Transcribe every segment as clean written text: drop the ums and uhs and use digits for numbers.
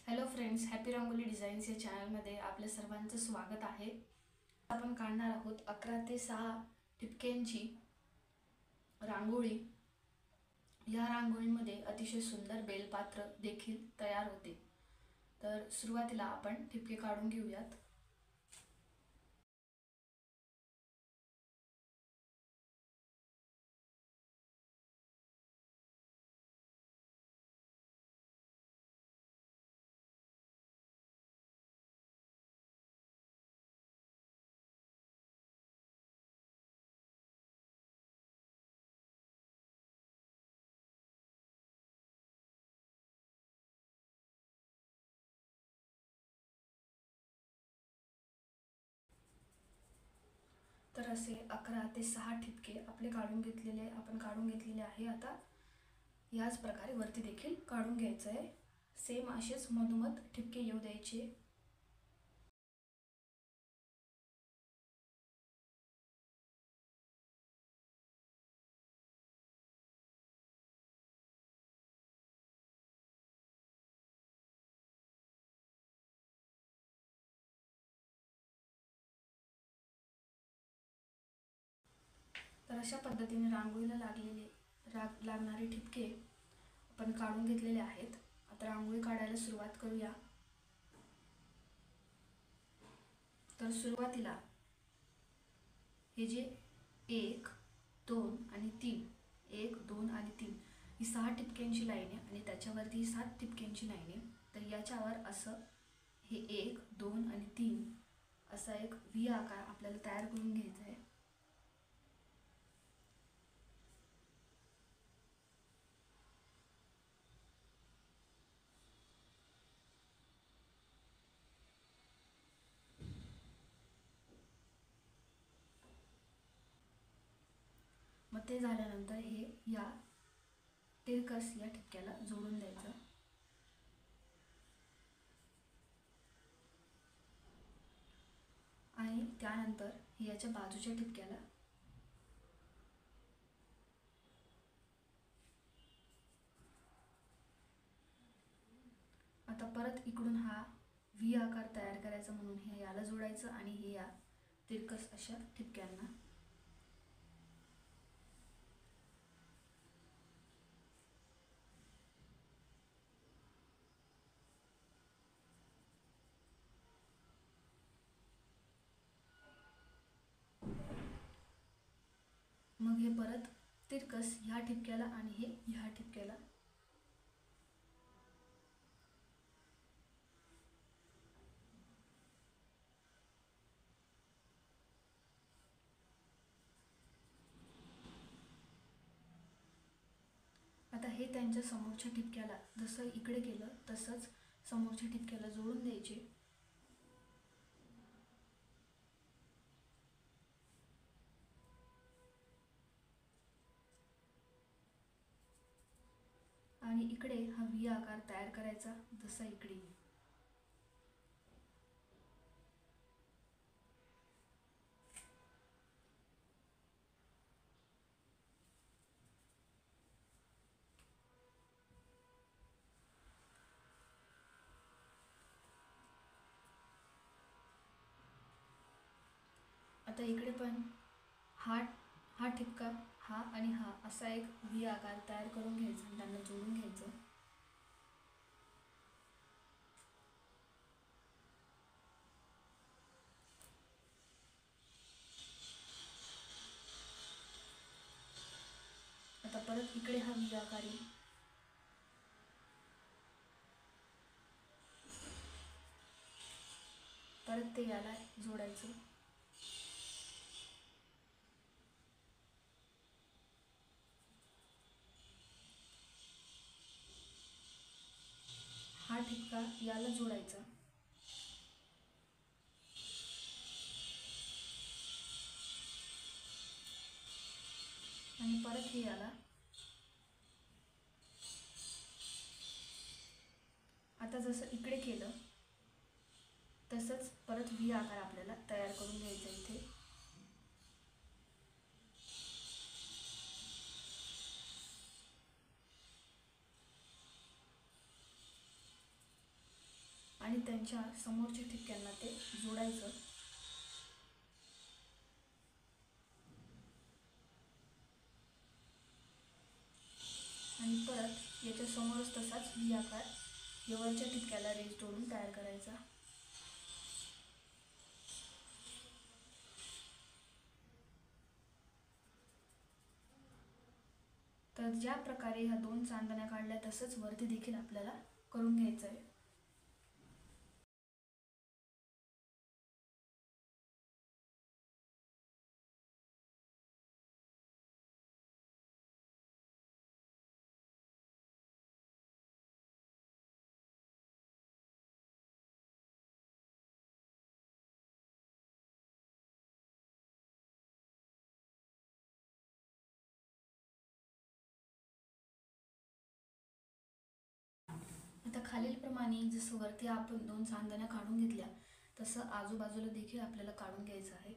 Hello friends, happy rangoli designs या चॅनलमध्ये आपल्या सर्वांचं स्वागत आहे. आपण काढणार आहोत 11 ते 6 ठिपक्यांची रांगोळी. या रांगोळीमध्ये अतिशय सुंदर बेलपात्र देखील तयार होते. तर सुरुवातीला आपण ठिपके काढून घेऊयात. तर असे 11 ते 6 ठिपके आपण काढून घेतलेले आहे. आता याच प्रकारे वरती देखील काढून घ्यायचं आहे. सेम असेच मधोमध ठिपके येऊ द्यायचे. तर अशा पद्धतीने रांगोळीला लागणारे ठिपके आपण काढून घेतलेले आहेत. आता रांगोळी काढायला सुरुवात करूया. तर सुरुवातीला हे जे 1 2 आणि 3 1 2 आणि 3 ही 6 ठिपक्यांची लाईन आहे आणि त्याच्यावरती 7 ठिपक्यांची लाईन आहे. तर याच्यावर असं हे 1 2 आणि 3 असा एक व्ही आकार आपल्याला तयार करून घ्यायचा आहे. मग ते झाल्यानंतर हे या तिरकस या ठिपक्याला जोडून द्यायचं आणि त्यानंतर याच्या बाजूच्या ठिपक्याला आता परत इकडून हा व्ही आकार तयार करायचा म्हणून हे याला जोडायचं आणि हे या तिरकस अशा ठिपक्यांना मग हे परत तिरकस ह्या ठिपक्याला आणि हे ह्या ठिपक्याला आता हे त्यांच्या समोरच्या ठिपक्याला जसं इकडे केलं तसंच समोरच्या ठिपक्याला जोडून द्यायचे. आणि इकडे हा व्ही आकार तयार करायचा जसा इकडे. आता इकडे पण हा ठिपका हा आणि हा असा एक व्ही आकार तयार करून घ्यायचा आणि त्यांना जोडून घ्यायचं. आता परत इकडे हा व्ही आकार येईल. परत ते याला जोडायचं. हा ठिपका याला जोडायचा आणि परत हे याला. आता जसं इकडे केलं तसंच परत व्ही आकार आपल्याला तयार करून घ्यायचा इथे. आणि त्यांच्या समोरच्या ठिपक्यांना ते जोडायचं. आणि परत याच्या समोरच तसाच व्ही आकार वरच्या ठिपक्याला रेष जोडून तयार करायचा. तर ज्या प्रकारे ह्या 2 चांदण्या काढल्या तसंच वरती देखील आपल्याला करून घ्यायचं आहे. आता खालीलप्रमाणे जसं वरती आपण 2 चांदण्या काढून घेतल्या तसं आजूबाजूला देखील आपल्याला काढून घ्यायचं आहे.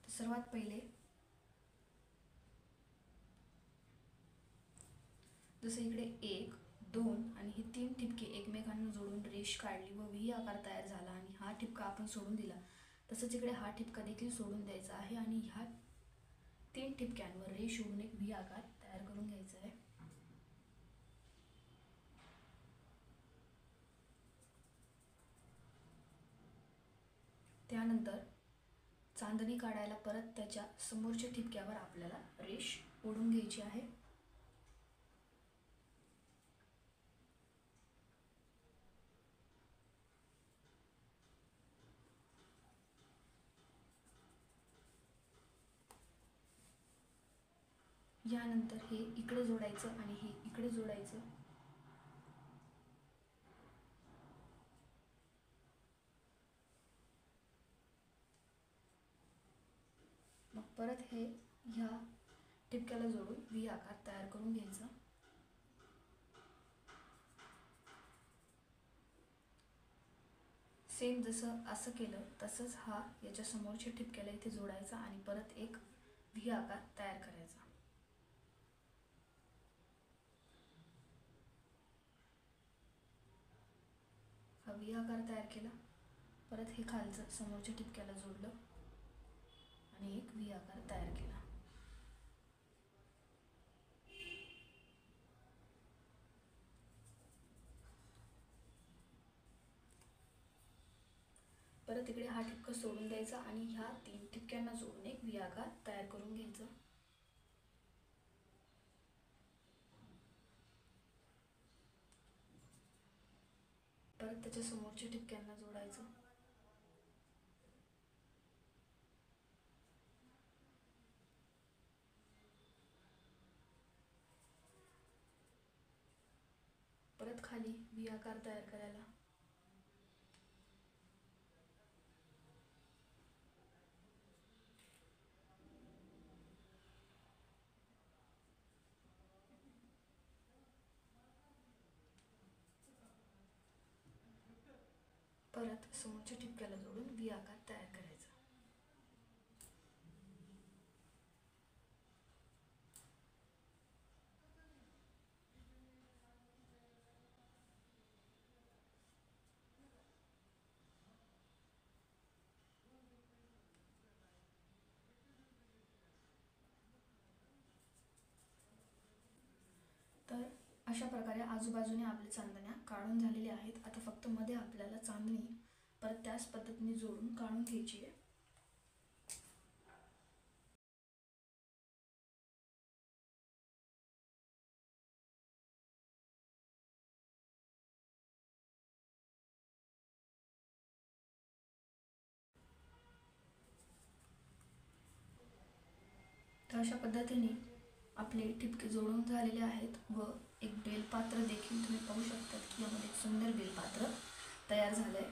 तर सर्वात पहिले जसं इकडे 1, 2 आणि ही 3 ठिपके एकमेकांना जोडून रेष काढली व व्ही आकार तयार झाला आणि हा ठिपका आपण सोडून दिला, तसंच इकडे हा ठिपका देखील सोडून द्यायचा आहे आणि ह्या 3 ठिपक्यांवर रेष ओढून एक व्ही आकार तयार करून घ्यायचा आहे. त्यानंतर चांदणी काढायला परत त्याच्या समोरच्या ठिपक्यावर आपल्याला रेष ओढून घ्यायची आहे. यानंतर हे इकडे जोडायचं आणि हे इकडे जोडायचं. मग परत हे ह्या ठिपक्याला जोडून व्ही आकार तयार करून घ्यायचा. सेम जसं असं केलं तसंच हा याच्या समोरच्या ठिपक्याला इथे जोडायचा आणि परत एक व्ही आकार तयार करायचा. हा व्ही आकार तयार केला, परत हे खालचं समोरच्या ठिपक्याला जोडलं आणि एक व्ही आकार तयार केला. परत इकडे हा ठिपका सोडून द्यायचा आणि ह्या 3 ठिपक्यांना जोडून एक व्ही आकार तयार करून घ्यायचा. परत त्याच्या समोरच्या ठिपक्यांना जोडायचं. परत खाली व्ही आकार तयार करायला. परत समोरच्या ठिपक्याला जोडून व्ही आकार तयार करायचा. तर अशा प्रकारे आजूबाजूने आपल्या चांदण्या काढून झालेल्या आहेत. आता फक्त मध्ये आपल्याला चांदणी परत त्याच पद्धतीने जोडून काढून घ्यायची आहे. तर अशा पद्धतीने आपले ठिपके जोडून झालेले आहेत व एक बेलपात्र देखील तुम्ही पाहू शकता की यामध्ये सुंदर बेलपात्र तयार झालंय.